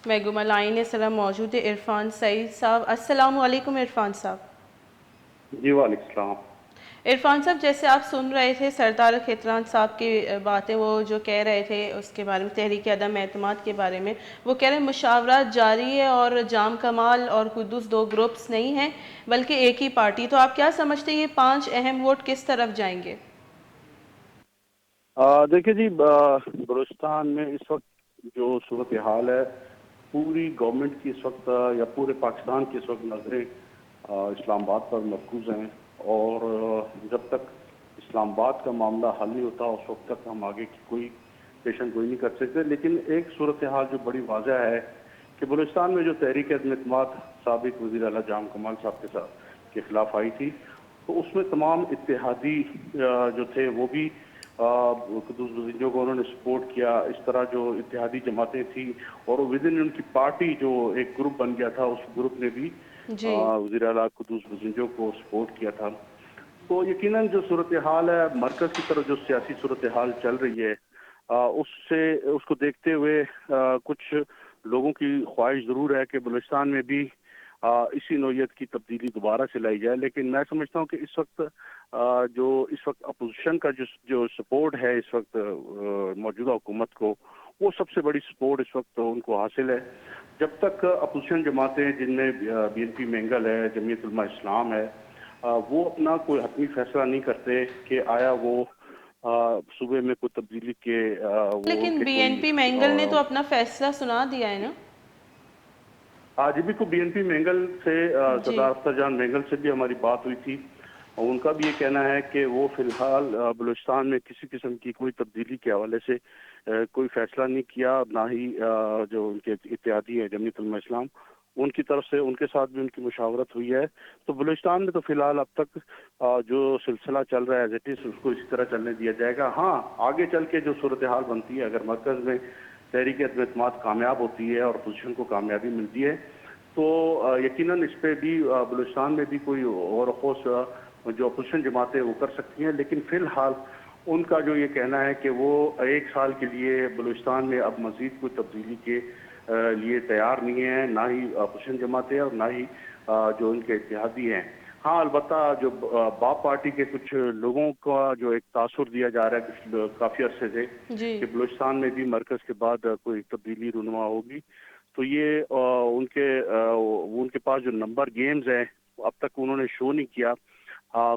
محگوم line اس طرح موجود ہے عرفان سعید صاحب۔ السلام علیکم عرفان صاحب۔ جی وعلیکم السلام۔ عرفان صاحب، جیسے آپ سن رہے تھے سردار خیتران صاحب کی باتیں، وہ جو کہہ رہے تھے اس کے بارے میں، تحریک عدم اعتماد کے بارے میں، وہ کہہ رہے ہیں مشاورات جاری ہے اور جام کمال اور قدوس دو گروپس نہیں ہیں بلکہ ایک ہی پارٹی۔ تو آپ کیا سمجھتے ہیں یہ 5 اہم ووٹ کس طرف جائیں گے؟ دیکھیں جی، بلوچستان میں اس وقت جو صورتحال ہے، پوری گورنمنٹ کی اس وقت یا پورے پاکستان کی اس وقت نظریں اسلام آباد پر مرکوز ہیں، اور جب تک اسلام آباد کا معاملہ حل نہیں ہوتا اس وقت تک ہم آگے کی کوئی پیشن گوئی نہیں کر سکتے۔ لیکن ایک صورتحال جو بڑی واضح ہے کہ بلوچستان میں جو تحریک عدم اعتماد سابق وزیر اعلیٰ جام کمال صاحب کے خلاف آئی تھی، تو اس میں تمام اتحادی جو تھے وہ بھی قدوس بزنجو کو انہوں نے سپورٹ کیا۔ اس طرح جو اتحادی جماعتیں تھیں اور ود ان کی پارٹی جو ایک گروپ بن گیا تھا، اس گروپ نے بھی جی وزیر اعلیٰ قدوس بزنجو کو سپورٹ کیا تھا۔ تو یقیناً جو صورتحال ہے مرکز کی طرف جو سیاسی صورتحال چل رہی ہے، اس کو دیکھتے ہوئے کچھ لوگوں کی خواہش ضرور ہے کہ بلوچستان میں بھی اسی نوعیت کی تبدیلی دوبارہ سے لائی جائے۔ لیکن میں سمجھتا ہوں کہ اس وقت اپوزیشن کا جو سپورٹ ہے اس وقت موجودہ حکومت کو، وہ سب سے بڑی سپورٹ اس وقت ان کو حاصل ہے۔ جب تک اپوزیشن جماعتیں جن میں بی این پی مینگل ہے، جمعیت علماء اسلام ہے، وہ اپنا کوئی حتمی فیصلہ نہیں کرتے کہ آیا وہ صوبے میں کوئی تبدیلی کے وہ ان لیکن کے بی این کوئی پی مینگل نے تو اپنا فیصلہ سنا دیا ہے نا؟ جی بالکل، بی این پی مینگل سے جی سردار اختر جان مینگل سے بھی ہماری بات ہوئی تھی، اور ان کا بھی یہ کہنا ہے کہ وہ فی الحال بلوچستان میں کسی قسم کی کوئی تبدیلی کے حوالے سے کوئی فیصلہ نہیں کیا، نہ ہی جو ان کے اتحادی ہیں جمعیت علماء اسلام، ان کی طرف سے ان کے ساتھ بھی ان کی مشاورت ہوئی ہے۔ تو بلوچستان میں تو فی الحال اب تک جو سلسلہ چل رہا ہے ایز اٹ از، اس کو اسی طرح چلنے دیا جائے گا۔ ہاں، آگے چل کے جو صورتحال بنتی ہے، اگر مرکز میں تحریک عدم اعتماد کامیاب ہوتی ہے اور اپوزیشن کو کامیابی ملتی ہے، تو یقیناً اس پہ بھی بلوچستان میں بھی کوئی غور و خوض جو اپوزیشن جماعتیں وہ کر سکتی ہیں۔ لیکن فی الحال ان کا جو یہ کہنا ہے کہ وہ 1 سال کے لیے بلوچستان میں اب مزید کوئی تبدیلی کے لیے تیار نہیں ہیں، نہ ہی اپوزیشن جماعتیں اور نہ ہی جو ان کے اتحادی ہیں۔ ہاں، البتہ جو باپ پارٹی کے کچھ لوگوں کا جو ایک تاثر دیا جا رہا ہے کافی عرصے سے جی کہ بلوچستان میں بھی مرکز کے بعد کوئی تبدیلی رونما ہوگی، تو یہ ان کے پاس جو نمبر گیمز ہیں اب تک انہوں نے شو نہیں کیا۔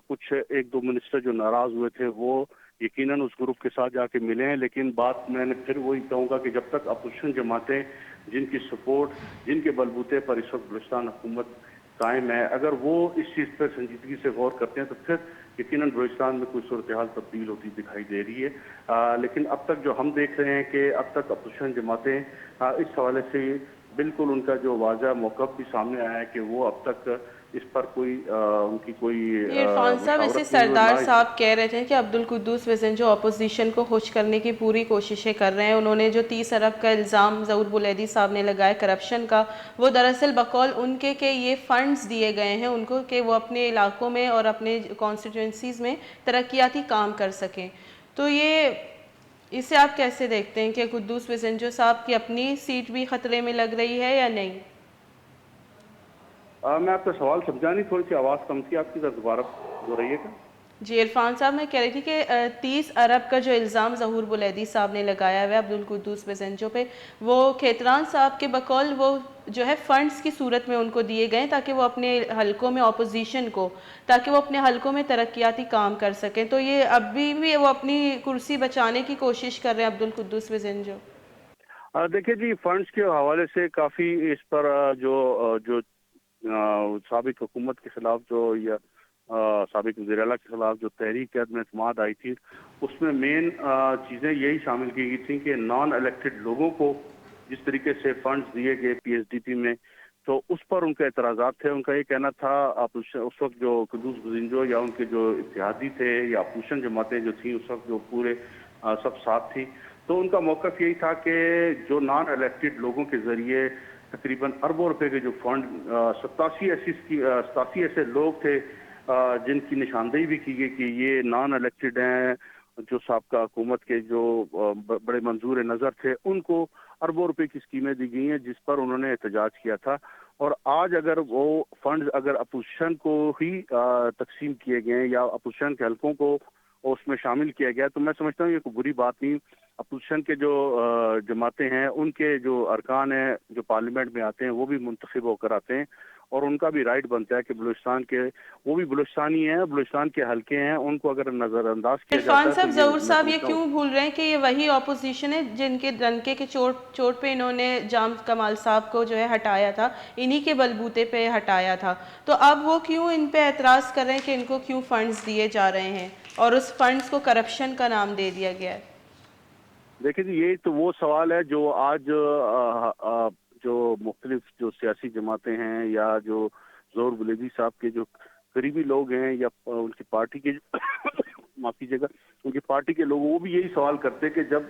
کچھ 1-2 منسٹر جو ناراض ہوئے تھے وہ یقیناً اس گروپ کے ساتھ جا کے ملے ہیں، لیکن بات میں نے پھر وہی کہوں گا کہ جب تک اپوزیشن جماعتیں جن کی سپورٹ، جن کے بلبوتے پر اس وقت بلوچستان حکومت قائم ہے، اگر وہ اس چیز پر سنجیدگی سے غور کرتے ہیں تو پھر یقیناً بلوچستان میں کوئی صورتحال تبدیل ہوتی دکھائی دے رہی ہے۔ لیکن اب تک جو ہم دیکھ رہے ہیں کہ اب تک اپوزیشن جماعتیں اس حوالے سے بالکل ان کا جو واضح موقف بھی سامنے آیا ہے کہ وہ اب تک اس پر کوئی ان کی کوئی یہ عرفان صاحب، ایسے مشاورت نہیں ہوئی، سردار نہ اس صاحب کہہ رہے تھے کہ عبدالقدوس وزنجو اپوزیشن کو خوش کرنے کی پوری کوششیں کر رہے ہیں۔ انہوں نے جو 30 ارب کا الزام ظہور بولیدی صاحب نے لگایا کرپشن کا، وہ دراصل بقول ان کے کہ یہ فنڈز دیے گئے ہیں ان کو کہ وہ اپنے علاقوں میں اور اپنے کانسٹیٹوئنسیز میں ترقیاتی کام کر سکیں۔ تو اسے آپ کیسے دیکھتے ہیں کہ قدوس وزنجو صاحب کی اپنی سیٹ بھی خطرے میں لگ رہی ہے یا نہیں؟ میں آپ کا سوال سمجھا نہیں، تھوڑی سی آواز کم تھی آپ کی، دوبارہ دہرائیے گا۔ جی عرفان صاحب، میں کہہ رہی تھی کہ 30 ارب کا جو الزام ظہور بولیدی صاحب نے لگایا ہوا ہے عبدالقدوس وزنجو پہ، وہ کھیتران صاحب کے بقول وہ جو ہے فنڈز کی صورت میں ان کو دیے گئے تاکہ وہ اپنے حلقوں میں اپوزیشن کو، تاکہ وہ اپنے حلقوں میں ترقیاتی کام کر سکیں۔ تو یہ ابھی بھی وہ اپنی کرسی بچانے کی کوشش کر رہے ہیں عبدالقدوس وزنجو؟ دیکھیں جی، فنڈز کے حوالے سے کافی اس پر جو سابق حکومت کے خلاف یا سابق وزیر اعلیٰ کے خلاف جو تحریک عدم اعتماد آئی تھی، اس میں مین چیزیں یہی شامل کی گئی تھیں کہ نان الیکٹڈ لوگوں کو جس طریقے سے فنڈز دیے گئے پی ایس ڈی پی میں، تو اس پر ان کے اعتراضات تھے۔ ان کا یہ کہنا تھا اس وقت جو قدوس بزنجو یا ان کے جو اتحادی تھے یا اپوزیشن جماعتیں جو تھیں اس وقت جو پورے سب ساتھ تھی، تو ان کا موقف یہی تھا کہ جو نان الیکٹڈ لوگوں کے ذریعے تقریباً اربوں روپے کے جو فنڈ 87 ایسے لوگ تھے جن کی نشاندہی بھی کی گئی کہ یہ نان الیکٹڈ ہیں، جو سابقہ حکومت کے جو بڑے منظور نظر تھے، ان کو اربوں روپے کی اسکیمیں دی گئی ہیں جس پر انہوں نے احتجاج کیا تھا. اور آج اگر وہ فنڈز اگر اپوزیشن کو ہی تقسیم کیے گئے ہیں یا اپوزیشن کے حلقوں کو اس میں شامل کیا گیا تو میں سمجھتا ہوں یہ کوئی بری بات نہیں. اپوزیشن کے جو جماعتیں ہیں ان کے جو ارکان ہیں جو پارلیمنٹ میں آتے ہیں وہ بھی منتخب ہو کر آتے ہیں اور ان کا بھی رائٹ بنتا ہے کہ بلوچستان کے وہ بھی بلوچستانی ہیں, بلوچستان کے حلقے ہیں, ان کو اگر نظر انداز کیا جاتا عرفان ہے صاحب, تو ظہور میں صاحب یہ سمجھتا ہوں. کیوں بھول رہے ہیں کہ یہ وہی اپوزیشن ہے جن کے ڈنکے کے چوٹ پہ انہوں نے جام کمال صاحب کو جو ہے ہٹایا تھا, انہی کے بلبوتے پہ ہٹایا تھا. تو اب وہ کیوں ان پہ اعتراض کر رہے ہیں کہ ان کو کیوں فنڈز دیے جا رہے ہیں اور اس فنڈز کو کرپشن کا نام دے دیا گیا ہے؟ دیکھیں جی, یہی تو وہ سوال ہے جو آج جو مختلف جو سیاسی جماعتیں ہیں یا جو ظہور بلیدی صاحب کے جو قریبی لوگ ہیں یا ان کی پارٹی کے معافی جگہ ان کی پارٹی کے لوگ, وہ بھی یہی سوال کرتے کہ جب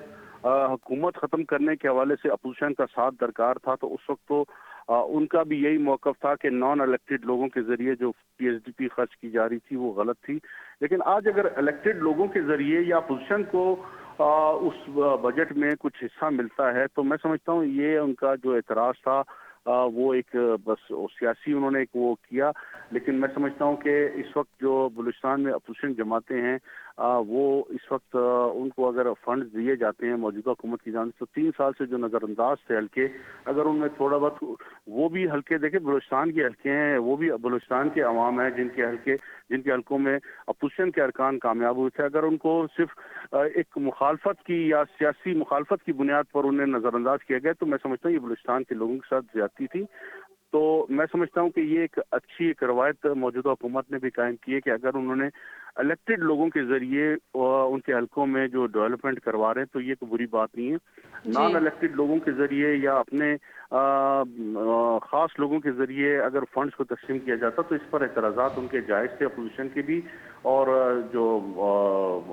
حکومت ختم کرنے کے حوالے سے اپوزیشن کا ساتھ درکار تھا تو اس وقت تو ان کا بھی یہی موقف تھا کہ نان الیکٹڈ لوگوں کے ذریعے جو پی ایس ڈی پی خرچ کی جا رہی تھی وہ غلط تھی. لیکن آج اگر الیکٹڈ لوگوں کے ذریعے یا اپوزیشن کو اس بجٹ میں کچھ حصہ ملتا ہے تو میں سمجھتا ہوں یہ ان کا جو اعتراض تھا وہ ایک بس سیاسی انہوں نے ایک وہ کیا. لیکن میں سمجھتا ہوں کہ اس وقت جو بلوچستان میں اپوزیشن جماعتیں ہیں وہ اس وقت ان کو اگر فنڈز دیے جاتے ہیں موجودہ حکومت کی جانب سے تو 3 سال سے جو نظر انداز تھے حلقے, اگر ان میں تھوڑا بہت وہ بھی حلقے دیکھیں بلوچستان کے حلقے ہیں, وہ بھی بلوچستان کے عوام ہیں جن کے حلقوں میں اپوزیشن کے ارکان کامیاب ہوئے تھے, اگر ان کو صرف ایک مخالفت کی یا سیاسی مخالفت کی بنیاد پر انہیں نظر انداز کیا گیا تو میں سمجھتا ہوں یہ بلوچستان کے لوگوں کے ساتھ زیادتی تھی. تو میں سمجھتا ہوں کہ یہ ایک اچھی ایک روایت موجودہ حکومت نے بھی قائم کی ہے کہ اگر انہوں نے الیکٹڈ لوگوں کے ذریعے ان کے حلقوں میں جو ڈیولپمنٹ کروا رہے ہیں تو یہ تو بری بات نہیں ہے. نان الیکٹڈ لوگوں کے ذریعے یا اپنے خاص لوگوں کے ذریعے اگر فنڈز کو تقسیم کیا جاتا تو اس پر اعتراضات ان کے جائز تھے اپوزیشن کے بھی, اور جو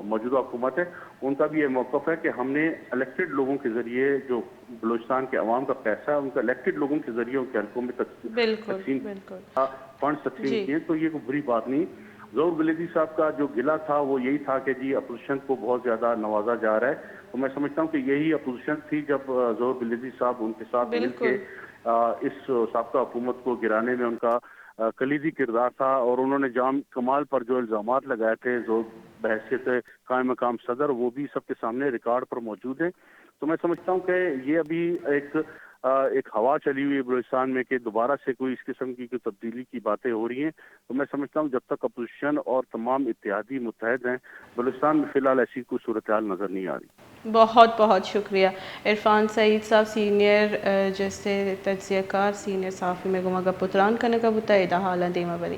موجودہ حکومت ہے ان کا بھی یہ موقف ہے کہ ہم نے الیکٹڈ لوگوں کے ذریعے جو بلوچستان کے عوام کا پیسہ ہے ان کا الیکٹڈ لوگوں کے ذریعے ان کے حلقوں میں تقسیم فنڈز تقسیم کیے تو یہ کوئی بری بات نہیں. ظہور بلیدی صاحب کا جو گلہ تھا وہ یہی تھا کہ جی اپوزیشن کو بہت زیادہ نوازا جا رہا ہے, تو میں سمجھتا ہوں کہ یہی اپوزیشن تھی جب ظہور بلیدی صاحب ان کے ساتھ مل کے اس سابقہ حکومت کو گرانے میں ان کا کلیدی کردار تھا, اور انہوں نے جام کمال پر جو الزامات لگائے تھے بحیثیت قائم مقام صدر وہ بھی سب کے سامنے ریکارڈ پر موجود ہیں. تو میں سمجھتا ہوں کہ یہ ابھی ایک ہوا چلی ہوئی ہے بلوچستان میں کہ دوبارہ سے کوئی اس قسم کی تبدیلی کی باتیں ہو رہی ہیں. تو میں سمجھتا ہوں جب تک اپوزیشن اور تمام اتحادی متحد ہیں بلوچستان میں فی الحال ایسی کوئی صورتحال نظر نہیں آ رہی. بہت بہت شکریہ عرفان سعید صاحب, سینئر جیسے تجزیہ کار, سینئر صحافی میں گما گا پتران کرنے کا بتا حالہ دیما بری.